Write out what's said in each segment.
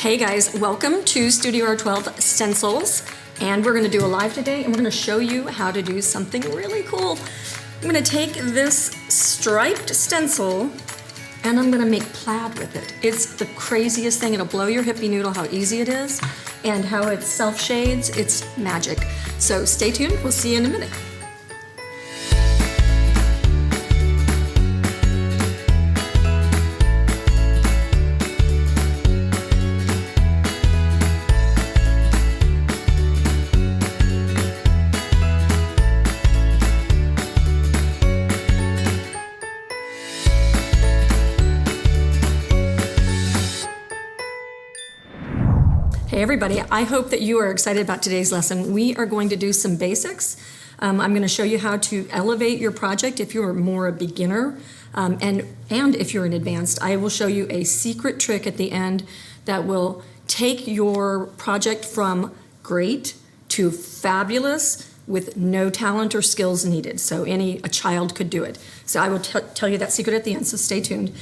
Hey guys, welcome to Studio R12 Stencils, and we're going to do a live today, and we're going to show you how to do something really cool. I'm going to take this striped stencil and I'm going to make plaid with it. It's the craziest thing. It'll blow your hippie noodle how easy it is and how it self-shades. It's magic. So stay tuned. We'll see you in a minute. Hey everybody, I hope that you are excited about today's lesson. We are going to do some basics. I'm going to show you how to elevate your project if you're more a beginner and if you're an advanced. I will show you a secret trick at the end that will take your project from great to fabulous with no talent or skills needed. So a child could do it. So I will tell you that secret at the end, so stay tuned.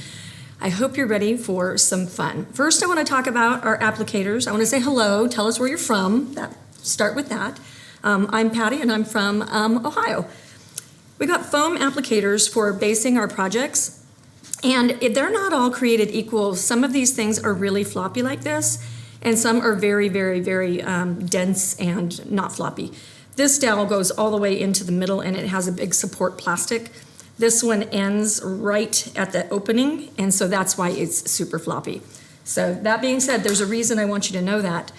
I hope you're ready for some fun. First, I want to talk about our applicators. I want to say hello, tell us where you're from. Start with that. I'm Patty and I'm from Ohio. We got foam applicators for basing our projects, and they're not all created equal. Some of these things are really floppy like this, and some are very, very, very dense and not floppy. This dowel goes all the way into the middle and it has a big support plastic. This one ends right at the opening, and so that's why it's super floppy. So that being said, there's a reason I want you to know that.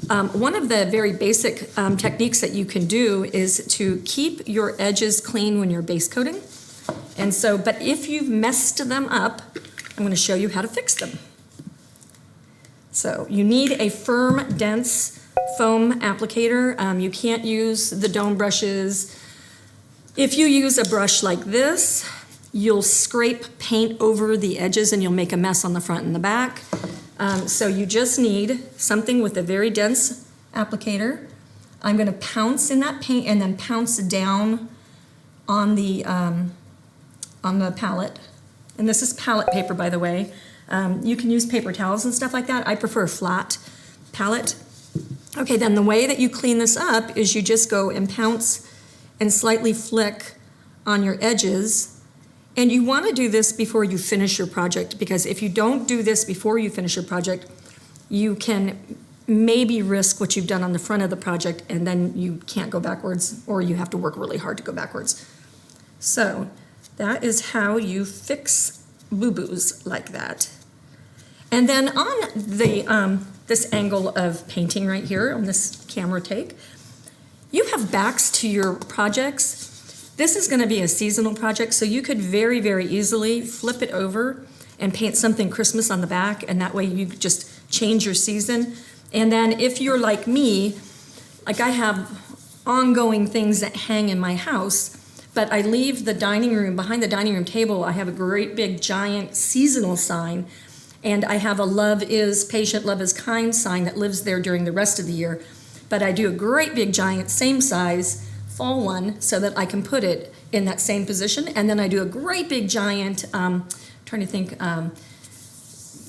One of the very basic techniques that you can do is to keep your edges clean when you're base coating. And so, but if you've messed them up, I'm going to show you how to fix them. So you need a firm, dense foam applicator. You can't use the dome brushes. If you use a brush like this, you'll scrape paint over the edges and you'll make a mess on the front and the back. So you just need something with a very dense applicator. I'm going to pounce in that paint and then pounce down on the palette. And this is palette paper, by the way. You can use paper towels and stuff like that. I prefer a flat palette. Okay, then the way that you clean this up is you just go and pounce and slightly flick on your edges. And you want to do this before you finish your project, because if you don't do this before you finish your project, you can maybe risk what you've done on the front of the project, and then you can't go backwards, or you have to work really hard to go backwards. So that is how you fix boo-boos like that. And then on the this angle of painting right here on this camera take, you have backs to your projects. This is going to be a seasonal project, so you could very, very easily flip it over and paint something Christmas on the back, and that way you just change your season. And then if you're like me, like I have ongoing things that hang in my house, but I leave the dining room, behind the dining room table, I have a great big giant seasonal sign, and I have a love is patient, love is kind sign that lives there during the rest of the year. But I do a great big giant same size fall one so that I can put it in that same position, and then I do a great big giant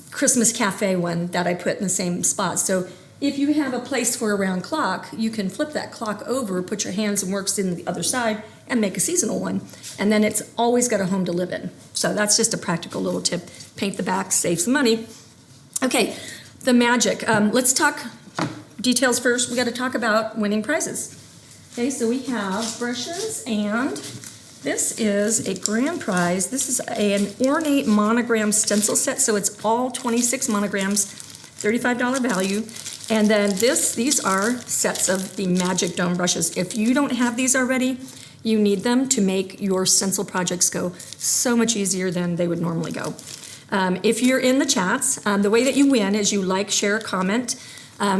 Christmas cafe one that I put in the same spot. So if you have a place for a round clock, you can flip that clock over, put your hands and works in the other side, and make a seasonal one, and then it's always got a home to live in. So that's just a practical little tip. Paint the back, save some money. Okay, the magic. Let's talk details first. We got to talk about winning prizes. Okay, so we have brushes, and this is a grand prize. This is an ornate monogram stencil set, so it's all 26 monograms, $35 value. And then these are sets of the magic dome brushes. If you don't have these already, you need them to make your stencil projects go so much easier than they would normally go. If you're in the chats, the way that you win is you like, share, comment.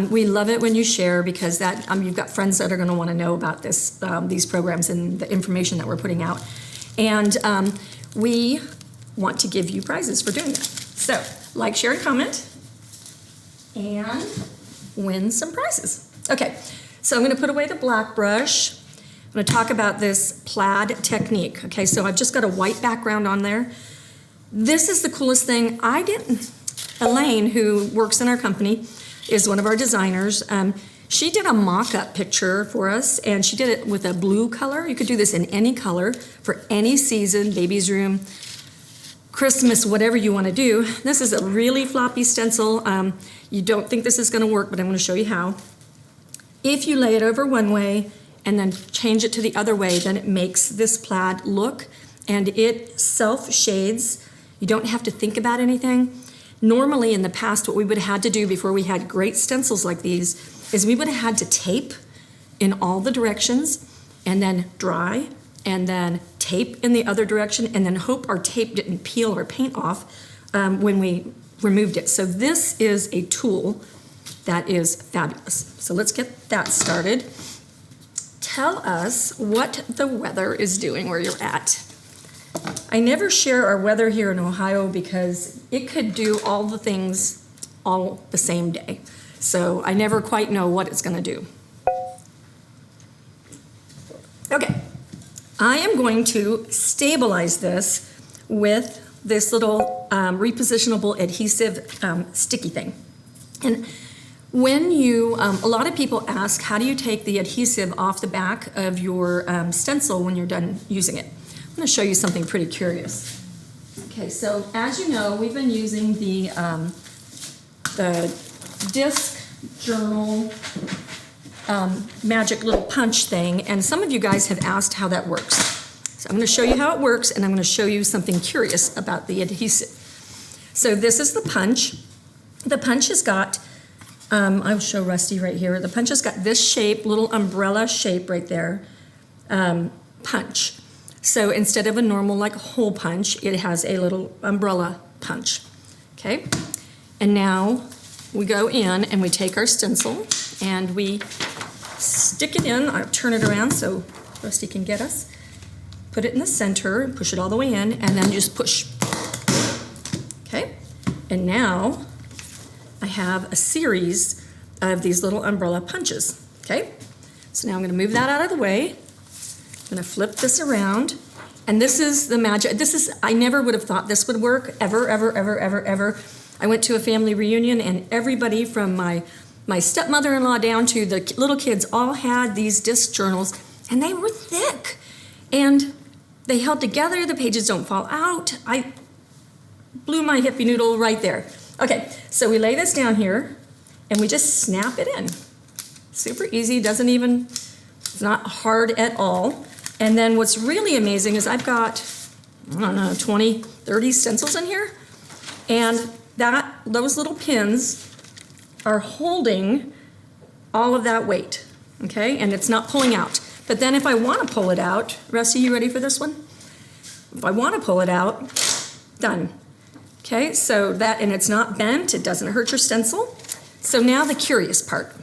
We love it when you share, because that you've got friends that are going to want to know about these programs and the information that we're putting out. And we want to give you prizes for doing that. So like, share, and comment, and win some prizes. Okay, so I'm going to put away the black brush. I'm going to talk about this plaid technique. Okay, so I've just got a white background on there. This is the coolest thing. Elaine, who works in our company, is one of our designers. She did a mock-up picture for us, and she did it with a blue color. You could do this in any color for any season, baby's room, Christmas, whatever you want to do. This is a really floppy stencil. You don't think this is going to work, but I'm going to show you how. If you lay it over one way and then change it to the other way, then it makes this plaid look, and it self-shades. You don't have to think about anything. Normally in the past, what we would have had to do before we had great stencils like these is we would have had to tape in all the directions and then dry and then tape in the other direction and then hope our tape didn't peel or paint off when we removed it. So this is a tool that is fabulous. So let's get that started. Tell us what the weather is doing where you're at. I never share our weather here in Ohio because it could do all the things all the same day. So I never quite know what it's going to do. Okay, I am going to stabilize this with this little repositionable adhesive sticky thing. And when you, a lot of people ask, how do you take the adhesive off the back of your stencil when you're done using it? I'm going to show you something pretty curious. Okay, so as you know, we've been using the disc journal magic little punch thing, and some of you guys have asked how that works. So I'm going to show you how it works, and I'm going to show you something curious about the adhesive. So this is the punch. The punch has got, I'll show Rusty right here. The punch has got this shape, little umbrella shape right there, punch. So instead of a normal like hole punch, it has a little umbrella punch. Okay, and now we go in and we take our stencil and we stick it in. I'll turn it around so Rusty can get us. Put it in the center and push it all the way in, and then just push. Okay, and now I have a series of these little umbrella punches. Okay, so now I'm going to move that out of the way. I'm going to flip this around, and this is the magic. This is, I never would have thought this would work, ever, ever, ever, ever, ever. I went to a family reunion, and everybody from my stepmother-in-law down to the little kids all had these disc journals, and they were thick, and they held together. The pages don't fall out. I blew my hippie noodle right there. Okay, so we lay this down here, and we just snap it in. Super easy, doesn't even, it's not hard at all. And then what's really amazing is I've got, I don't know, 20, 30 stencils in here. And those little pins are holding all of that weight, okay? And it's not pulling out. But then if I want to pull it out, Rusty, you ready for this one? If I want to pull it out, done. Okay, so that, and it's not bent, it doesn't hurt your stencil. So now the curious part.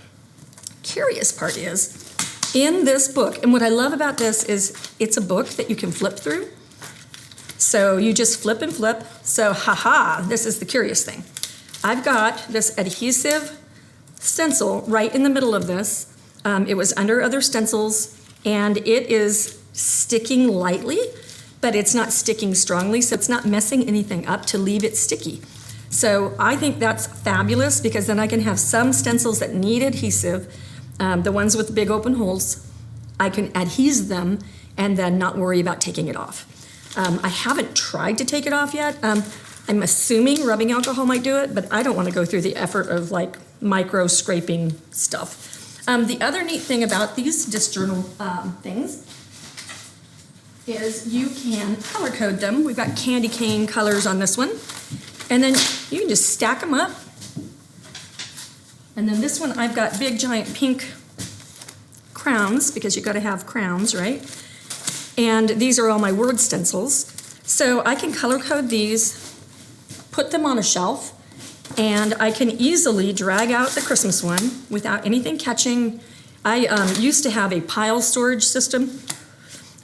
Curious part is, in this book, and what I love about this is it's a book that you can flip through. So you just flip and flip. So haha, this is the curious thing. I've got this adhesive stencil right in the middle of this. It was under other stencils, and it is sticking lightly, but it's not sticking strongly, so it's not messing anything up to leave it sticky. So I think that's fabulous, because then I can have some stencils that need adhesive, the ones with the big open holes, I can adhese them and then not worry about taking it off. I haven't tried to take it off yet. I'm assuming rubbing alcohol might do it, but I don't want to go through the effort of like micro scraping stuff. The other neat thing about these disc journal things is you can color code them. We've got candy cane colors on this one. And then you can just stack them up. And then this one, I've got big giant pink crowns, because you've got to have crowns, right? And these are all my word stencils. So I can color code these, put them on a shelf, and I can easily drag out the Christmas one without anything catching. I used to have a pile storage system,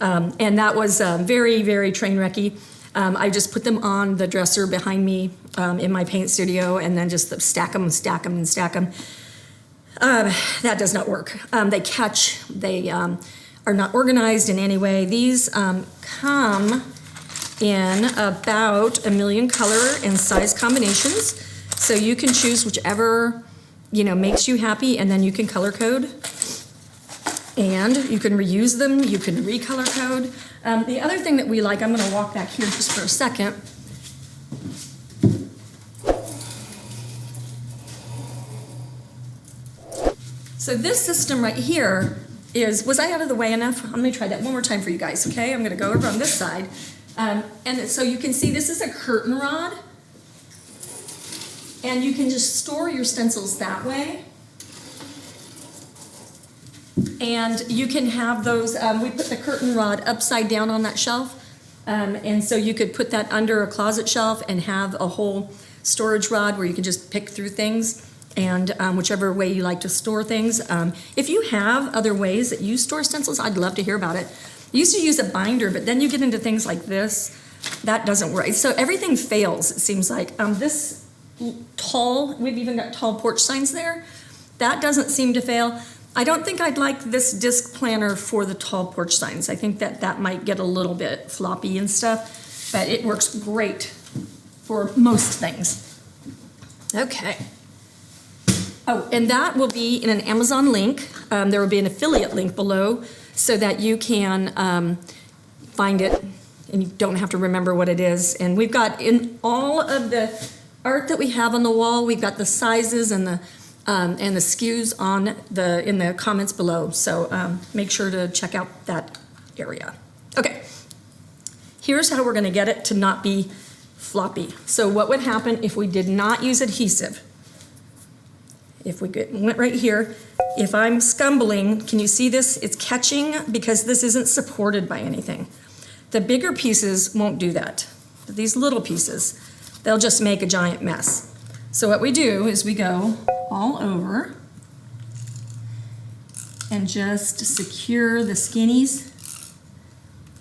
and that was very, very train wrecky. I just put them on the dresser behind me in my paint studio, and then just stack them and stack them and stack them. That does not work. They catch, they are not organized in any way. These come in about 1 million color and size combinations. So you can choose whichever, makes you happy, and then you can color code. And you can reuse them, you can recolor code. The other thing that we like, I'm gonna walk back here just for a second. So this system right here was I out of the way enough? Let me try that one more time for you guys, okay? I'm gonna go over on this side. And so you can see this is a curtain rod. And you can just store your stencils that way. And you can have those, we put the curtain rod upside down on that shelf. And so you could put that under a closet shelf and have a whole storage rod where you can just pick through things, and whichever way you like to store things. If you have other ways that you store stencils, I'd love to hear about it. I used to use a binder, but then you get into things like this. That doesn't work. So everything fails, it seems like. This tall, we've even got tall porch signs there. That doesn't seem to fail. I don't think I'd like this disc planner for the tall porch signs. I think that might get a little bit floppy and stuff, but it works great for most things. Okay. Oh, and that will be in an Amazon link. There will be an affiliate link below so that you can find it and you don't have to remember what it is. And we've got in all of the art that we have on the wall, we've got the sizes and the SKUs in the comments below. So make sure to check out that area. Okay, here's how we're gonna get it to not be floppy. So what would happen if we did not use adhesive? If we went right here, if I'm scumbling, can you see this? It's catching because this isn't supported by anything. The bigger pieces won't do that. These little pieces, they'll just make a giant mess. So what we do is we go all over and just secure the skinnies.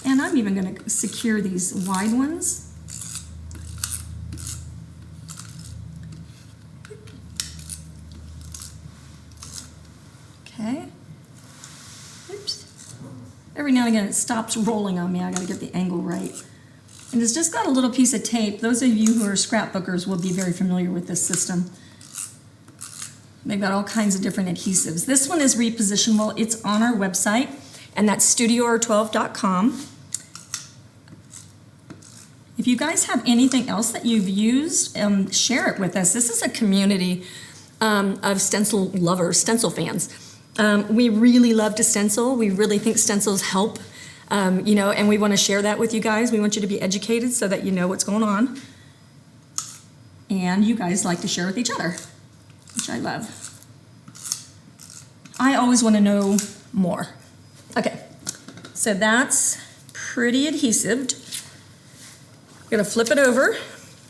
And I'm even gonna secure these wide ones. Okay. Oops. Every now and again it stops rolling on me. I gotta get the angle right. And it's just got a little piece of tape. Those of you who are scrapbookers will be very familiar with this system. They've got all kinds of different adhesives. This one is repositionable. It's on our website, and that's studior12.com. If you guys have anything else that you've used, share it with us. This is a community of stencil lovers, stencil fans. We really love to stencil. We really think stencils help, and we want to share that with you guys. We want you to be educated so that you know what's going on. And you guys like to share with each other, which I love. I always want to know more. Okay, so that's pretty adhesive. I'm gonna flip it over,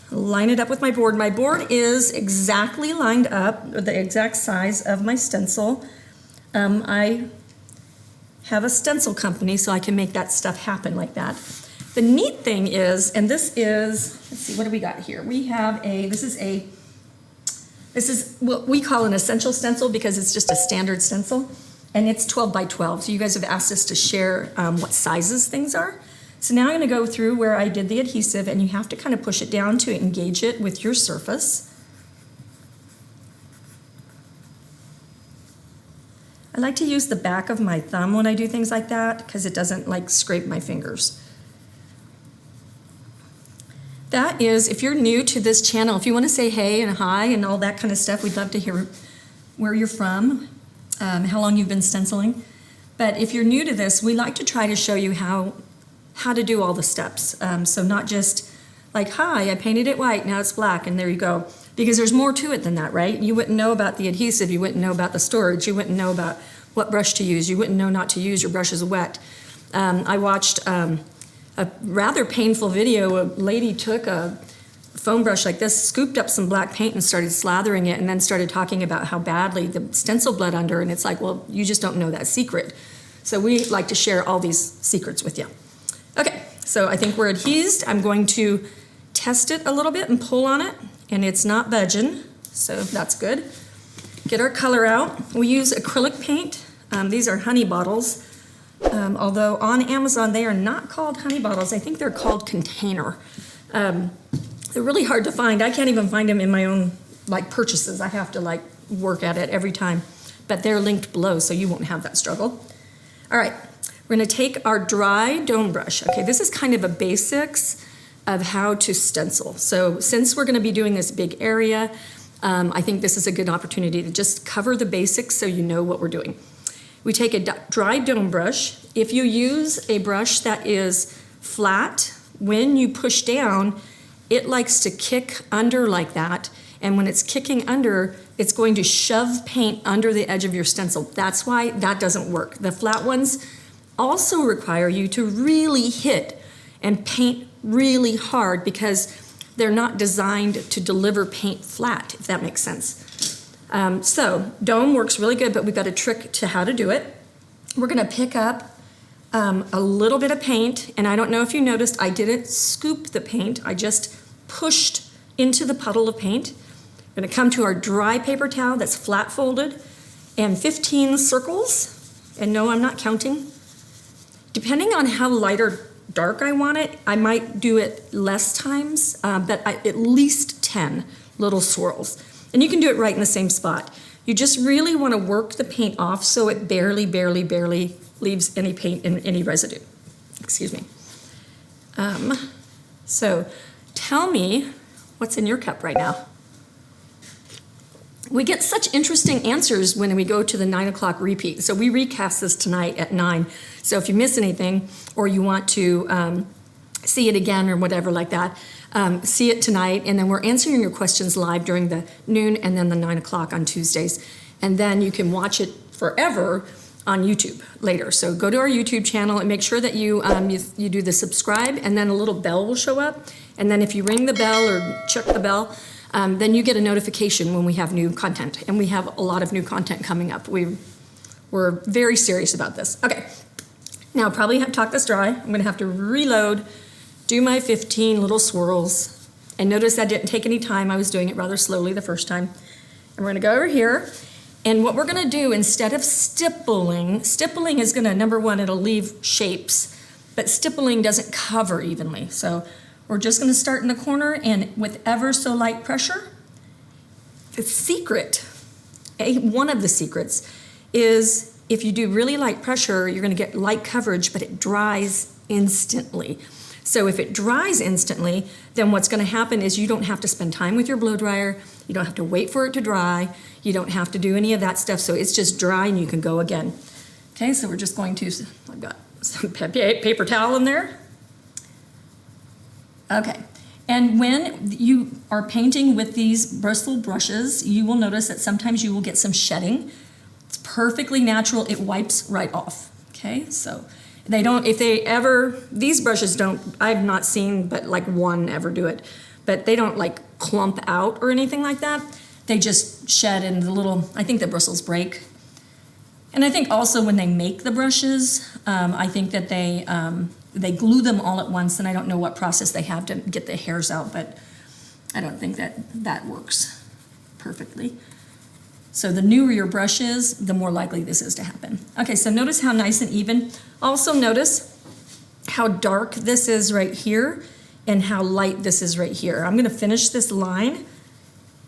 line it up with my board. My board is exactly lined up with the exact size of my stencil. I have a stencil company, so I can make that stuff happen like that. The neat thing is, and this is, let's see, what do we got here? We have this is what we call an essential stencil because it's just a standard stencil, and it's 12 by 12. So you guys have asked us to share what sizes things are. So now I'm gonna go through where I did the adhesive, and you have to kind of push it down to engage it with your surface. I like to use the back of my thumb when I do things like that because it doesn't like scrape my fingers. That is, if you're new to this channel, if you want to say hey and hi and all that kind of stuff, we'd love to hear where you're from, how long you've been stenciling. But if you're new to this, we like to try to show you how to do all the steps. So not just like, hi, I painted it white, now it's black, and there you go. Because there's more to it than that, right? You wouldn't know about the adhesive, you wouldn't know about the storage, you wouldn't know about what brush to use, you wouldn't know not to use your brushes wet. I watched a rather painful video. A lady took a foam brush like this, scooped up some black paint and started slathering it, and then started talking about how badly the stencil bled under, and it's like, well, you just don't know that secret. So we like to share all these secrets with you. Okay, so I think we're adhesed. I'm going to test it a little bit and pull on it, and it's not budging, so that's good. Get our color out. We use acrylic paint. These are honey bottles, although on Amazon they are not called honey bottles. I think they're called container. They're really hard to find. I can't even find them in my own like purchases. I have to like work at it every time, but they're linked below so you won't have that struggle. All right, we're gonna take our dry dome brush. Okay, this is kind of a basics of how to stencil. So since we're gonna be doing this big area, I think this is a good opportunity to just cover the basics so you know what we're doing. We take a dry dome brush. If you use a brush that is flat, when you push down, it likes to kick under like that. And when it's kicking under, it's going to shove paint under the edge of your stencil. That's why that doesn't work. The flat ones also require you to really hit and paint really hard because they're not designed to deliver paint flat, if that makes sense. So dome works really good, but we've got a trick to how to do it. We're gonna pick up a little bit of paint, and I don't know if you noticed, I didn't scoop the paint, I just pushed into the puddle of paint. We're gonna come to our dry paper towel that's flat folded, and 15 circles, and no, I'm not counting. Depending on how light or dark I want it, I might do it less times, but at least 10 little swirls. And you can do it right in the same spot. You just really want to work the paint off so it barely leaves any paint and any residue. Excuse me. So tell me what's in your cup right now. We get such interesting answers when we go to the 9 o'clock repeat. So we recast this tonight at 9. So if you miss anything or you want to see it again or whatever like that, see it tonight. And then we're answering your questions live during the noon and then the 9 o'clock on Tuesdays. And then you can watch it forever on YouTube later. So go to our YouTube channel and make sure that you do the subscribe, and then a little bell will show up. And then if you ring the bell or check the bell, then you get a notification when we have new content. And we have a lot of new content coming up. We're very serious about this. Okay, now probably have talked this dry. I'm gonna have to reload, do my 15 little swirls. And notice that didn't take any time. I was doing it rather slowly the first time. And we're gonna go over here. And what we're gonna do, instead of stippling is gonna, number one, it'll leave shapes, but stippling doesn't cover evenly. So we're just gonna start in the corner, and with ever so light pressure. The secret, one of the secrets, is if you do really light pressure, you're gonna get light coverage, but it dries instantly. So if it dries instantly, then what's gonna happen is you don't have to spend time with your blow dryer, you don't have to wait for it to dry, you don't have to do any of that stuff, so it's just dry and you can go again. Okay, so we're just going to, I've got some paper towel in there. Okay, and when you are painting with these bristle brushes, you will notice that sometimes you will get some shedding. It's perfectly natural, it wipes right off, okay? So they don't, these brushes don't, I've not seen but like one ever do it, but they don't like clump out or anything like that. They just shed and I think the bristles break. And I think also when they make the brushes, I think that they glue them all at once, and I don't know what process they have to get the hairs out, but I don't think that works perfectly. So the newer your brush is, the more likely this is to happen. Okay, so notice how nice and even. Also notice how dark this is right here and how light this is right here. I'm gonna finish this line,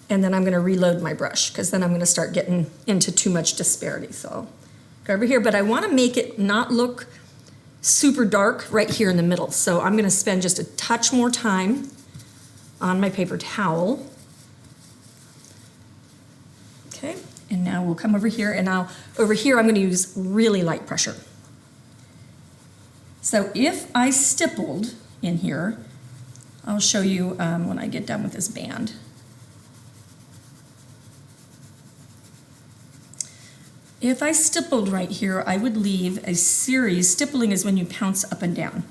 and then I'm gonna reload my brush, because then I'm gonna start getting into too much disparity. So I'll go over here, but I wanna make it not look super dark right here in the middle. So I'm gonna spend just a touch more time on my paper towel. Okay, and now we'll come over here, and over here I'm gonna use really light pressure. So if I stippled in here, I'll show you when I get done with this band. If I stippled right here, I would leave a series. Stippling is when you pounce up and down.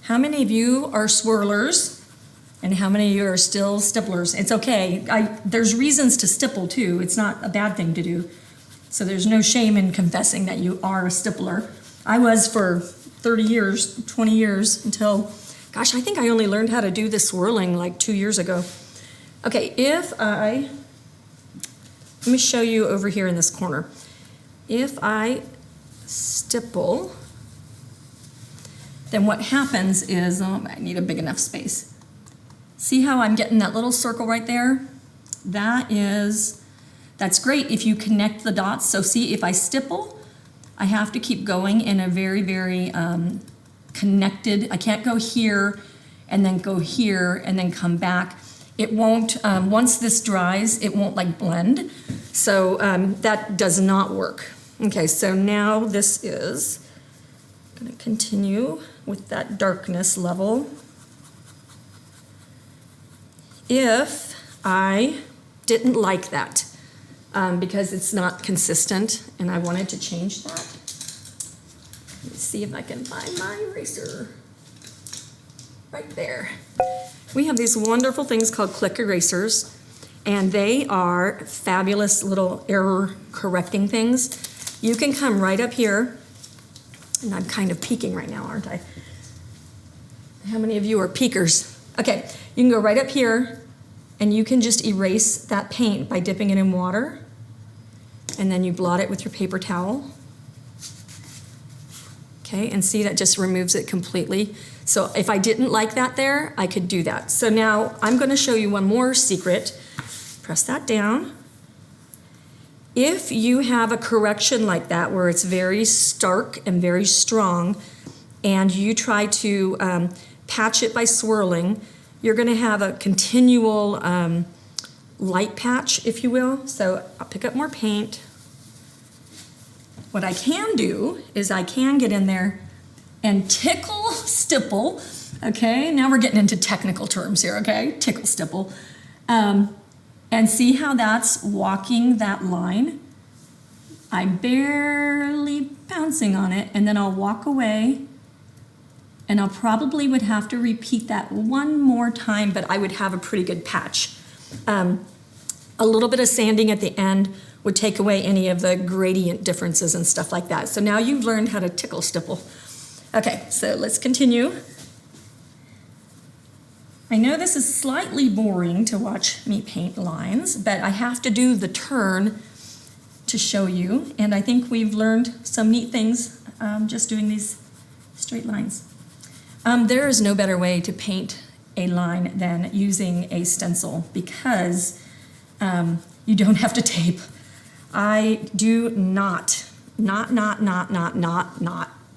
How many of you are swirlers? And how many of you are still stipplers? It's okay. There's reasons to stipple too. It's not a bad thing to do. So there's no shame in confessing that you are a stippler. I was for 30 years, 20 years, until, gosh, I think I only learned how to do the swirling like 2 years ago. Okay, let me show you over here in this corner. If I stipple, then what happens is, I need a big enough space. See how I'm getting that little circle right there? That's great if you connect the dots. So see, if I stipple, I have to keep going in a very, very connected. I can't go here and then go here and then come back. It won't, once this dries, it won't like blend. So that does not work. Okay, so now this is gonna continue with that darkness level. If I didn't like that, because it's not consistent and I wanted to change that, let's see if I can find my eraser. Right there. We have these wonderful things called click erasers, and they are fabulous little error correcting things. You can come right up here, and I'm kind of peeking right now, aren't I? How many of you are peekers? Okay, you can go right up here, and you can just erase that paint by dipping it in water, and then you blot it with your paper towel. Okay, and see, that just removes it completely. So if I didn't like that there, I could do that. So now I'm going to show you one more secret. Press that down. If you have a correction like that where it's very stark and very strong, and you try to patch it by swirling, you're going to have a continual light patch, if you will. So I'll pick up more paint. What I can do is I can get in there and tickle stipple. Okay, now we're getting into technical terms here, okay? Tickle stipple. And see how that's walking that line? I'm barely bouncing on it, and then I'll walk away, and I'll probably would have to repeat that one more time, but I would have a pretty good patch. A little bit of sanding at the end would take away any of the gradient differences and stuff like that. So now you've learned how to tickle stipple. Okay, so let's continue. I know this is slightly boring to watch me paint lines, but I have to do the turn to show you, and I think we've learned some neat things just doing these straight lines. There is no better way to paint a line than using a stencil, because you don't have to tape. I do not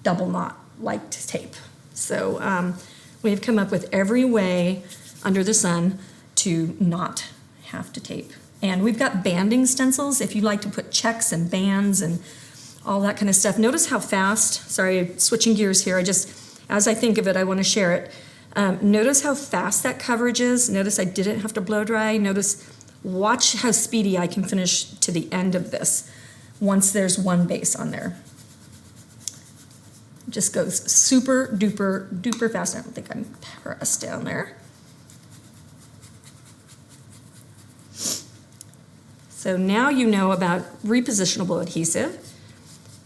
double knot like to tape. So we've come up with every way under the sun to not have to tape. And we've got banding stencils if you like to put checks and bands and all that kind of stuff. Notice how fast, sorry, switching gears here, as I think of it, I want to share it. Notice how fast that coverage is. Notice I didn't have to blow dry. Watch how speedy I can finish to the end of this once there's one base on there. It just goes super duper fast. I don't think I'm pressed down there. So now you know about repositionable adhesive,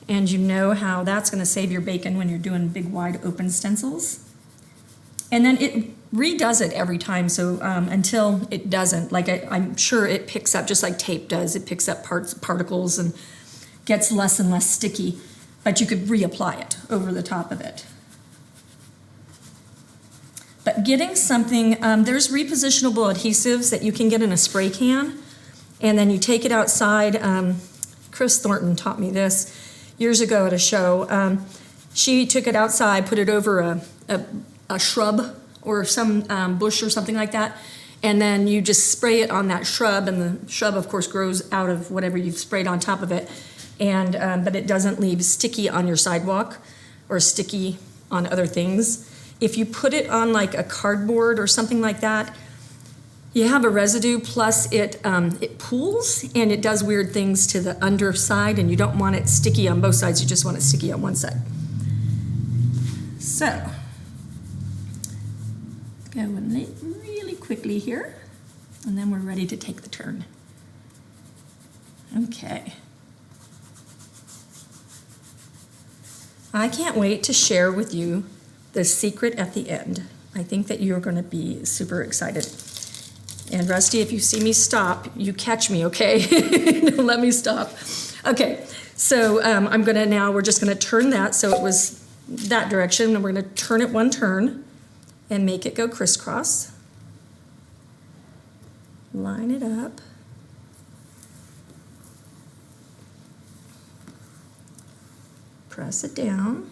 and you know how that's going to save your bacon when you're doing big wide open stencils. And then it redoes it every time, so until it doesn't. Like I'm sure it picks up, just like tape does, it picks up particles and gets less and less sticky, but you could reapply it over the top of it. But getting something, there's repositionable adhesives that you can get in a spray can, and then you take it outside. Chris Thornton taught me this years ago at a show. She took it outside, put it over a shrub or some bush or something like that, and then you just spray it on that shrub, and the shrub of course grows out of whatever you've sprayed on top of it, and but it doesn't leave sticky on your sidewalk or sticky on other things. If you put it on like a cardboard or something like that, you have a residue, plus it pools and it does weird things to the underside, and you don't want it sticky on both sides, you just want it sticky on one side. So, going really quickly here, and then we're ready to take the turn. Okay. I can't wait to share with you the secret at the end. I think that you're going to be super excited. And Rusty, if you see me stop, you catch me, okay? Don't let me stop. Okay, so we're just gonna turn that so it was that direction, and we're gonna turn it one turn and make it go crisscross. line it up. Press it down.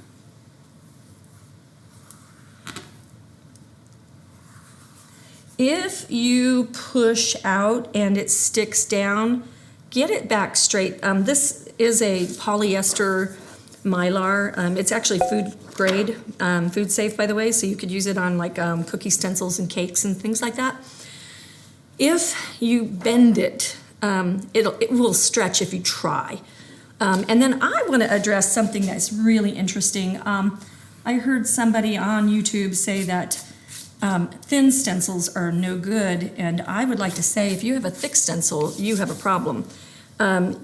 If you push out and it sticks down, get it back straight. This is a polyester mylar. It's actually food grade, food safe, by the way, so you could use it on like cookie stencils and cakes and things like that. If you bend it, it will stretch if you try. And then I want to address something that's really interesting. I heard somebody on YouTube say that thin stencils are no good, and I would like to say if you have a thick stencil, you have a problem.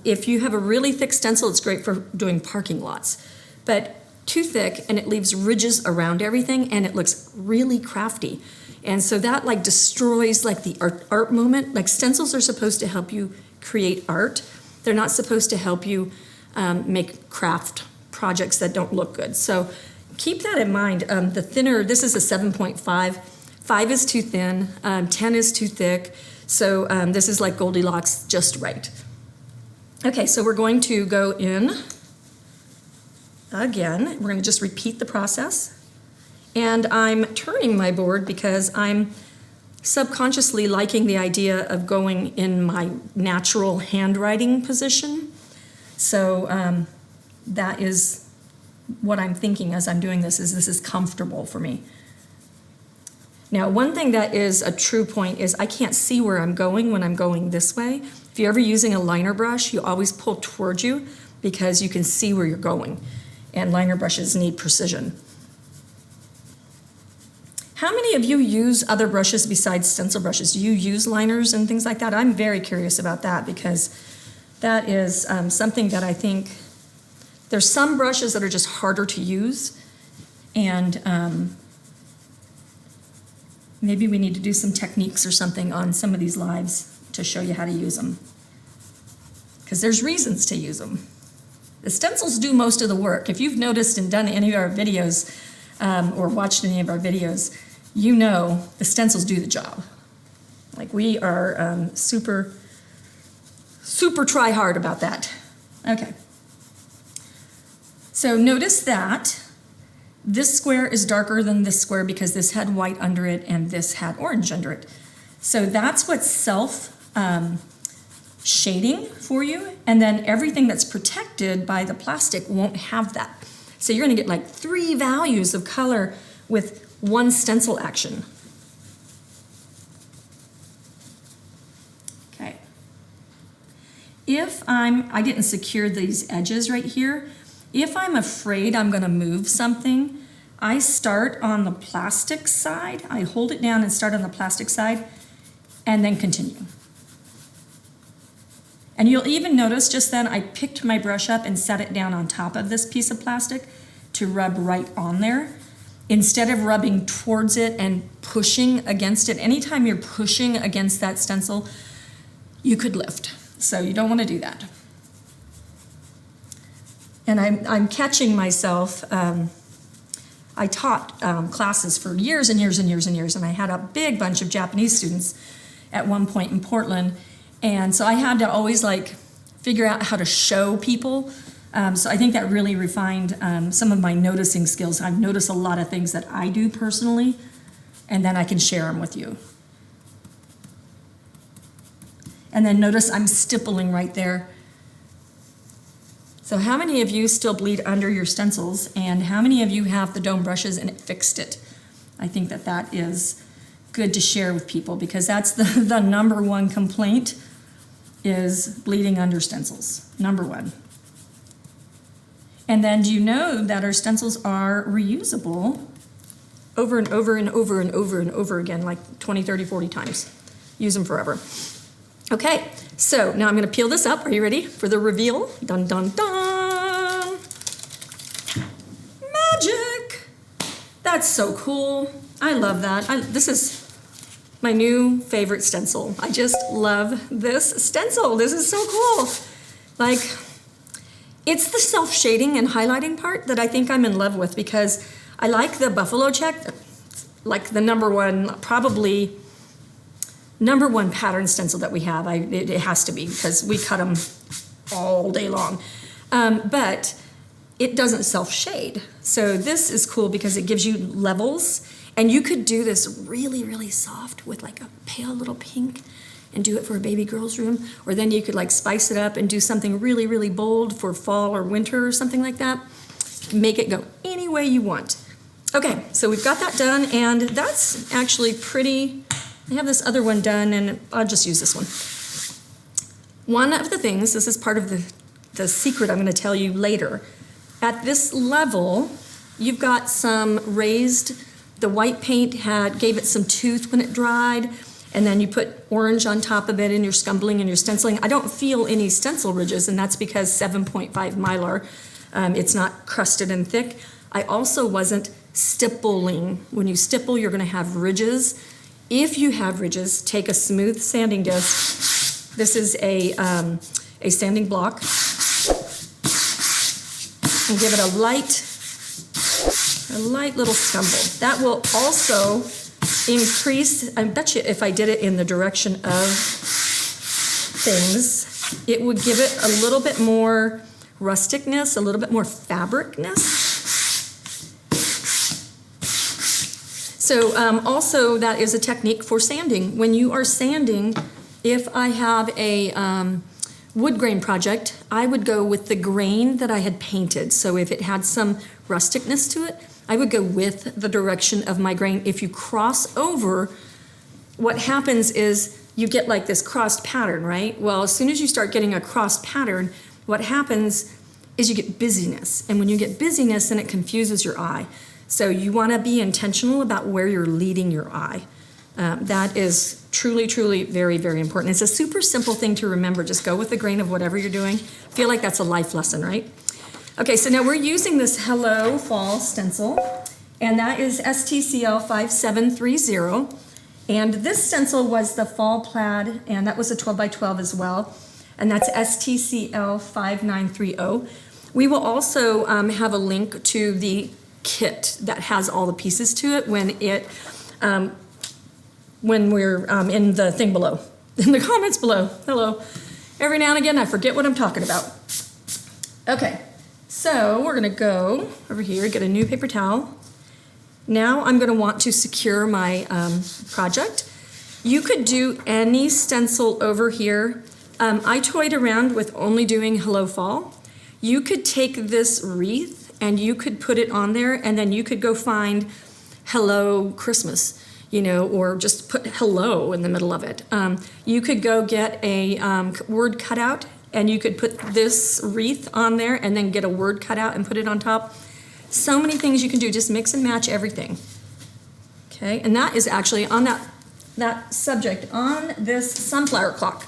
If you have a really thick stencil, it's great for doing parking lots, but too thick and it leaves ridges around everything and it looks really crafty. And so that like destroys like the art moment. Like stencils are supposed to help you create art. They're not supposed to help you make craft projects that don't look good. So keep that in mind. The thinner, this is a 7.5. 5 is too thin, 10 is too thick. So this is like Goldilocks, just right. Okay, so we're going to go in again. We're going to just repeat the process. And I'm turning my board because I'm subconsciously liking the idea of going in my natural handwriting position. So that is what I'm thinking as I'm doing this, is this is comfortable for me. Now, one thing that is a true point is I can't see where I'm going when I'm going this way. If you're ever using a liner brush, you always pull towards you because you can see where you're going. And liner brushes need precision. How many of you use other brushes besides stencil brushes? Do you use liners and things like that? I'm very curious about that because that is something that I think there's some brushes that are just harder to use, and maybe we need to do some techniques or something on some of these lives to show you how to use them, because there's reasons to use them. The stencils do most of the work. If you've noticed and done any of our videos or watched any of our videos, you know the stencils do the job. Like we are super try hard about that. Okay. So notice that this square is darker than this square because this had white under it and this had orange under it. So that's what's shading for you, and then everything that's protected by the plastic won't have that. So you're going to get like 3 values of color with one stencil action. Okay. If I didn't secure these edges right here, if I'm afraid I'm going to move something, I start on the plastic side. I hold it down and start on the plastic side and then continue. And you'll even notice just then I picked my brush up and set it down on top of this piece of plastic to rub right on there, instead of rubbing towards it and pushing against it. Anytime you're pushing against that stencil, you could lift. So you don't want to do that. And I'm catching myself. I taught classes for years and years and years and years, and I had a big bunch of Japanese students at one point in Portland. And so I had to always like figure out how to show people. So I think that really refined some of my noticing skills. I've noticed a lot of things that I do personally, and then I can share them with you. And then notice I'm stippling right there. So how many of you still bleed under your stencils, and how many of you have the dome brushes and it fixed it? I think that is good to share with people, because that's the number one complaint is bleeding under stencils, number one. And then do you know that our stencils are reusable over and over and over and over and over again, like 20, 30, 40 times. Use them forever. Okay, so now I'm going to peel this up. Are you ready for the reveal? Dun, dun, dun. Magic. That's so cool. I love that. This is my new favorite stencil. I just love this stencil. This is so cool. Like, it's the self-shading and highlighting part that I think I'm in love with, because I like the buffalo check, like the number one, probably #1 pattern stencil that we have. It has to be because we cut them all day long. But it doesn't self-shade. So this is cool because it gives you levels, and you could do this really, really soft with like a pale little pink and do it for a baby girl's room, or then you could like spice it up and do something really, really bold for fall or winter or something like that. Make it go any way you want. Okay, so we've got that done, and that's actually pretty. I have this other one done, and I'll just use this one. One of the things, this is part of the secret I'm going to tell you later. At this level, you've got some raised, the white paint gave it some tooth when it dried, and then you put orange on top of it in your scumbling and your stenciling. I don't feel any stencil ridges, and that's because 7.5 Mylar. It's not crusted and thick. I also wasn't stippling. When you stipple, you're going to have ridges. If you have ridges, take a smooth sanding disc. This is a sanding block. And give it a light little scumble. That will also increase, I bet you if I did it in the direction of things, it would give it a little bit more rusticness, a little bit more fabricness. So also that is a technique for sanding. When you are sanding, if I have a wood grain project, I would go with the grain that I had painted. So if it had some rusticness to it, I would go with the direction of my grain. If you cross over, what happens is you get like this crossed pattern, right? Well, as soon as you start getting a crossed pattern, what happens is you get busyness. And when you get busyness, then it confuses your eye. So you want to be intentional about where you're leading your eye. That is truly, truly very, very important. It's a super simple thing to remember. Just go with the grain of whatever you're doing. I feel like that's a life lesson, right? Okay, so now we're using this Hello Fall stencil, and that is STCL 5730. And this stencil was the Fall Plaid, and that was a 12 by 12 as well. And that's STCL 5930. We will also have a link to the kit that has all the pieces to it when we're in the thing below, in the comments below. Hello. Every now and again, I forget what I'm talking about. Okay, so we're gonna go over here, get a new paper towel. Now I'm gonna want to secure my project. You could do any stencil over here. I toyed around with only doing Hello Fall. You could take this wreath and you could put it on there, and then you could go find Hello Christmas, you know, or just put hello in the middle of it. You could go get a word cutout, and you could put this wreath on there and then get a word cutout and put it on top. So many things you can do, just mix and match everything. Okay, and that is actually on that subject, on this sunflower clock.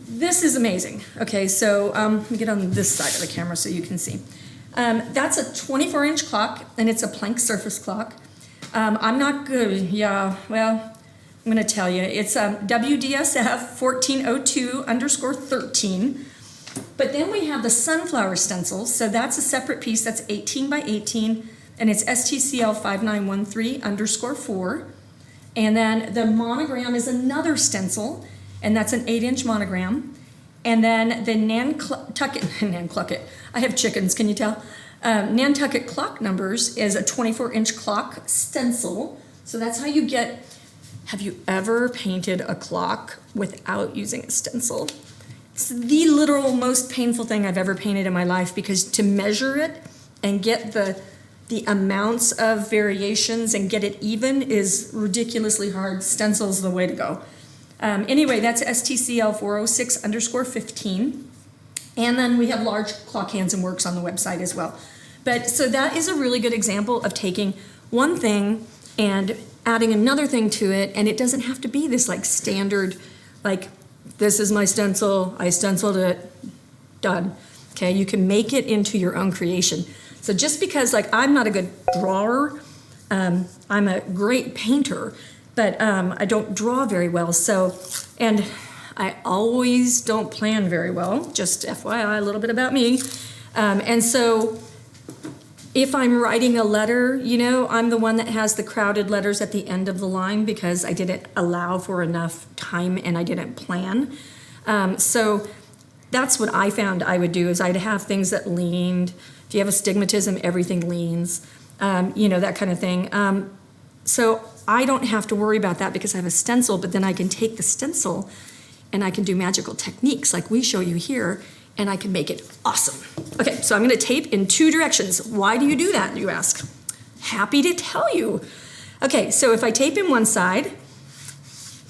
This is amazing. Okay, so let me get on this side of the camera so you can see. That's a 24-inch clock, and it's a plank surface clock. I'm not good, yeah, well, I'm gonna tell you. It's WDSF 1402_13. But then we have the sunflower stencils, so that's a separate piece, that's 18 by 18, and it's STCL 5913_4. And then the monogram is another stencil, and that's an 8-inch monogram. And then the Nantucket, I have chickens, can you tell? Nantucket clock numbers is a 24-inch clock stencil. So that's how you get, have you ever painted a clock without using a stencil? It's the literal most painful thing I've ever painted in my life, because to measure it and get the amounts of variations and get it even is ridiculously hard. Stencil's the way to go. Anyway, that's STCL 406_15. And then we have large clock hands and works on the website as well. But so that is a really good example of taking one thing and adding another thing to it, and it doesn't have to be this like standard, like this is my stencil, I stenciled it, done. Okay, you can make it into your own creation. So just because like I'm not a good drawer, I'm a great painter, but I don't draw very well. So, and I always don't plan very well, just FYI, a little bit about me. And so If I'm writing a letter, you know, I'm the one that has the crowded letters at the end of the line because I didn't allow for enough time and I didn't plan. So that's what I found I would do is I'd have things that leaned. If you have astigmatism, everything leans, you know, that kind of thing. So I don't have to worry about that because I have a stencil, but then I can take the stencil and I can do magical techniques like we show you here, and I can make it awesome. Okay, so I'm gonna tape in 2 directions. Why do you do that, you ask? Happy to tell you. Okay, so if I tape in one side,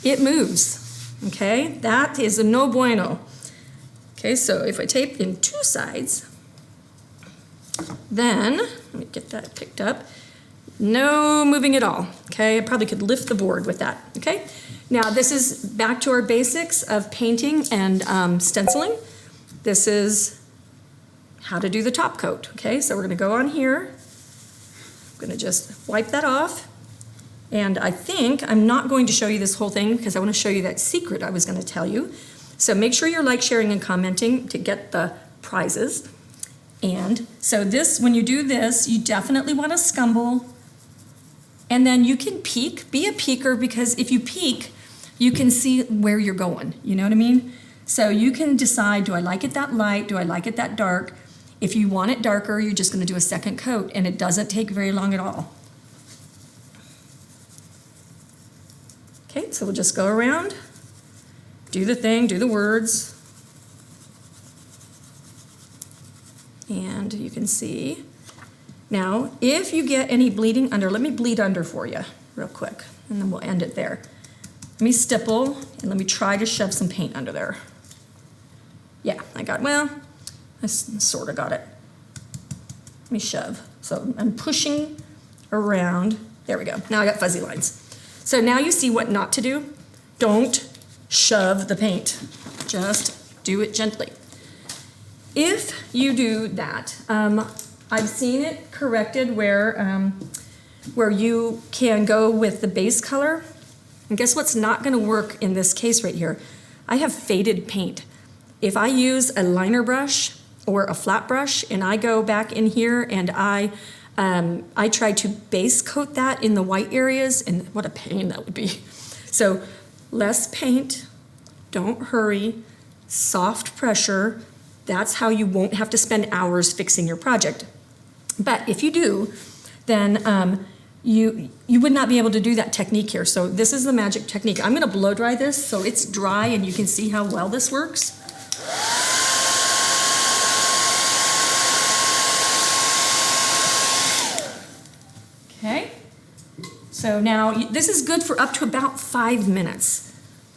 it moves, okay? That is a no bueno. Okay, so if I tape in 2 sides, then, let me get that picked up, no moving at all, okay? I probably could lift the board with that, okay? Now this is back to our basics of painting and stenciling. This is how to do the top coat, okay? So we're gonna go on here. I'm gonna just wipe that off. And I think I'm not going to show you this whole thing because I wanna show you that secret I was gonna tell you. So make sure you're like, sharing, and commenting to get the prizes. And so this, when you do this, you definitely wanna scumble. And then you can peek, be a peeker, because if you peek, you can see where you're going, you know what I mean? So you can decide, do I like it that light? Do I like it that dark? If you want it darker, you're just gonna do a second coat, and it doesn't take very long at all. Okay, so we'll just go around, do the thing, do the words. And you can see. Now, if you get any bleeding under, let me bleed under for you real quick, and then we'll end it there. Let me stipple, and let me try to shove some paint under there. Yeah, I sort of got it. Let me shove. So I'm pushing around. There we go. Now I got fuzzy lines. So now you see what not to do. Don't shove the paint. Just do it gently. If you do that, I've seen it corrected where you can go with the base color. And guess what's not gonna work in this case right here? I have faded paint. If I use a liner brush or a flat brush and I go back in here and I try to base coat that in the white areas, and what a pain that would be. So less paint, don't hurry, soft pressure. That's how you won't have to spend hours fixing your project. But if you do, then you would not be able to do that technique here. So this is the magic technique. I'm gonna blow dry this so it's dry and you can see how well this works. Okay, so now this is good for up to about 5 minutes.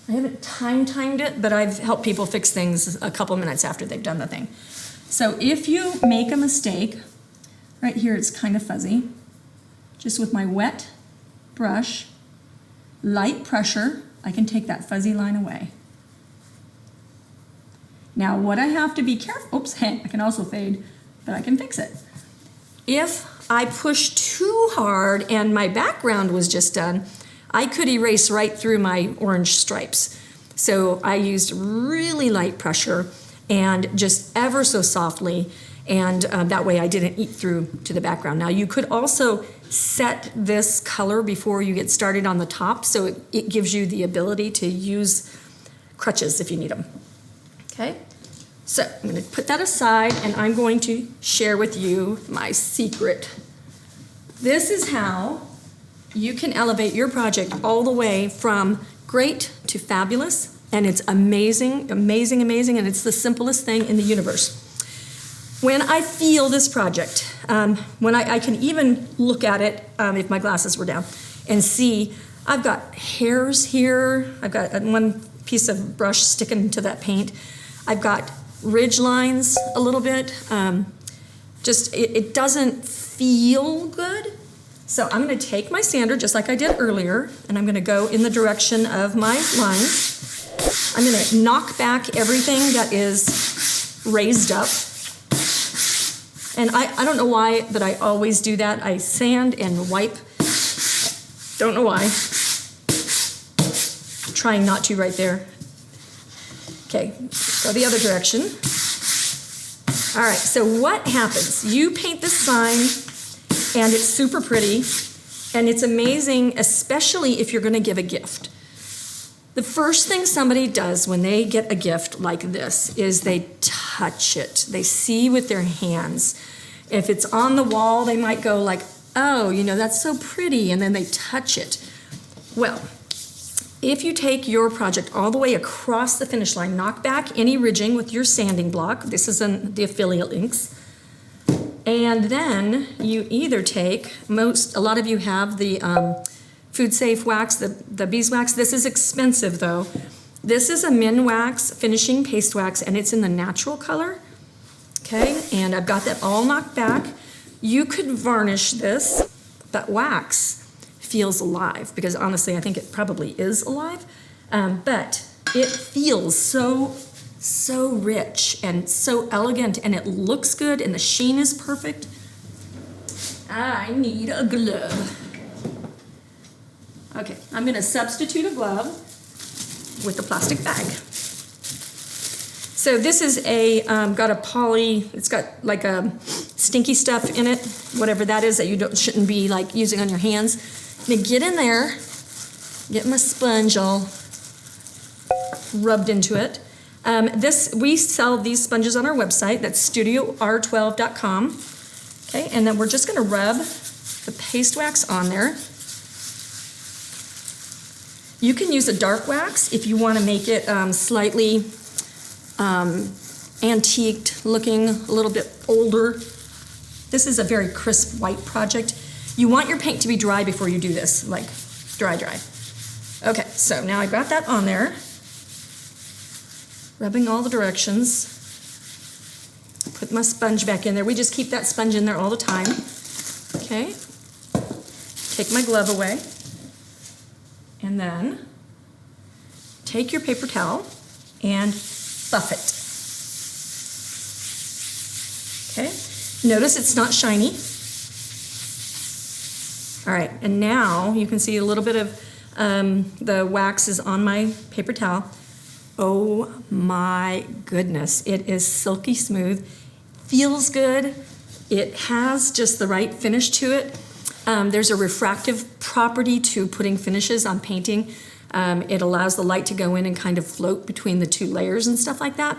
I haven't timed it, but I've helped people fix things a couple minutes after they've done the thing. So if you make a mistake, right here it's kind of fuzzy, just with my wet brush, light pressure, I can take that fuzzy line away. Now what I have to be careful, oops, I can also fade, but I can fix it. If I push too hard and my background was just done, I could erase right through my orange stripes. So I used really light pressure and just ever so softly, and that way I didn't eat through to the background. Now you could also set this color before you get started on the top, so it gives you the ability to use crutches if you need them. Okay, so I'm going to put that aside and I'm going to share with you my secret. This is how you can elevate your project all the way from great to fabulous, and it's amazing, amazing, amazing, and it's the simplest thing in the universe. When I feel this project, when I can even look at it, if my glasses were down, and see I've got hairs here, I've got one piece of brush sticking to that paint, I've got ridge lines a little bit, it doesn't feel good. So I'm going to take my sander, just like I did earlier, and I'm going to go in the direction of my lines. I'm going to knock back everything that is raised up. And I don't know why, but I always do that. I sand and wipe. Don't know why. I'm trying not to right there. Okay, go the other direction. All right, so what happens? You paint this sign and it's super pretty, and it's amazing, especially if you're gonna give a gift. The first thing somebody does when they get a gift like this is they touch it. They see with their hands. If it's on the wall, they might go like, oh, you know, that's so pretty, and then they touch it. Well, if you take your project all the way across the finish line, knock back any ridging with your sanding block. This is in the affiliate links. And then you either take, a lot of you have the food safe wax, the beeswax. This is expensive though. This is a Min Wax finishing paste wax, and it's in the natural color. Okay, and I've got that all knocked back. You could varnish this, but wax feels alive, because honestly I think it probably is alive, but it feels so rich and so elegant, and it looks good, and the sheen is perfect. I need a glove. Okay, I'm gonna substitute a glove with the plastic bag. So this is got a poly, it's got like a stinky stuff in it, whatever that is that you shouldn't be like using on your hands. I'm gonna get in there, get my sponge all rubbed into it. We sell these sponges on our website, that's studior12.com. Okay, and then we're just gonna rub the paste wax on there. You can use a dark wax if you wanna make it slightly antiqued looking, a little bit older. This is a very crisp white project. You want your paint to be dry before you do this, like dry. Okay, so now I got that on there. Rubbing all the directions. Put my sponge back in there. We just keep that sponge in there all the time. Okay, take my glove away. And then take your paper towel and buff it. Okay, notice it's not shiny. All right, and now you can see a little bit of the wax is on my paper towel. Oh my goodness, it is silky smooth, feels good. It has just the right finish to it. There's a refractive property to putting finishes on painting. It allows the light to go in and kind of float between the two layers and stuff like that.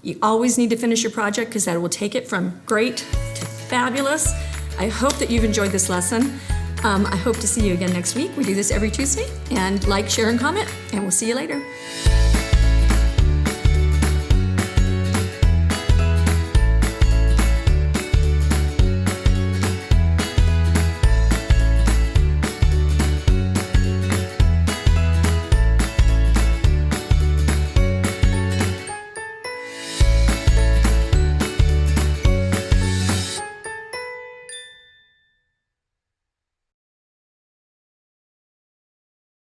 You always need to finish your project because that will take it from great to fabulous. I hope that you've enjoyed this lesson. I hope to see you again next week. We do this every Tuesday. And like, share, and comment, and we'll see you later.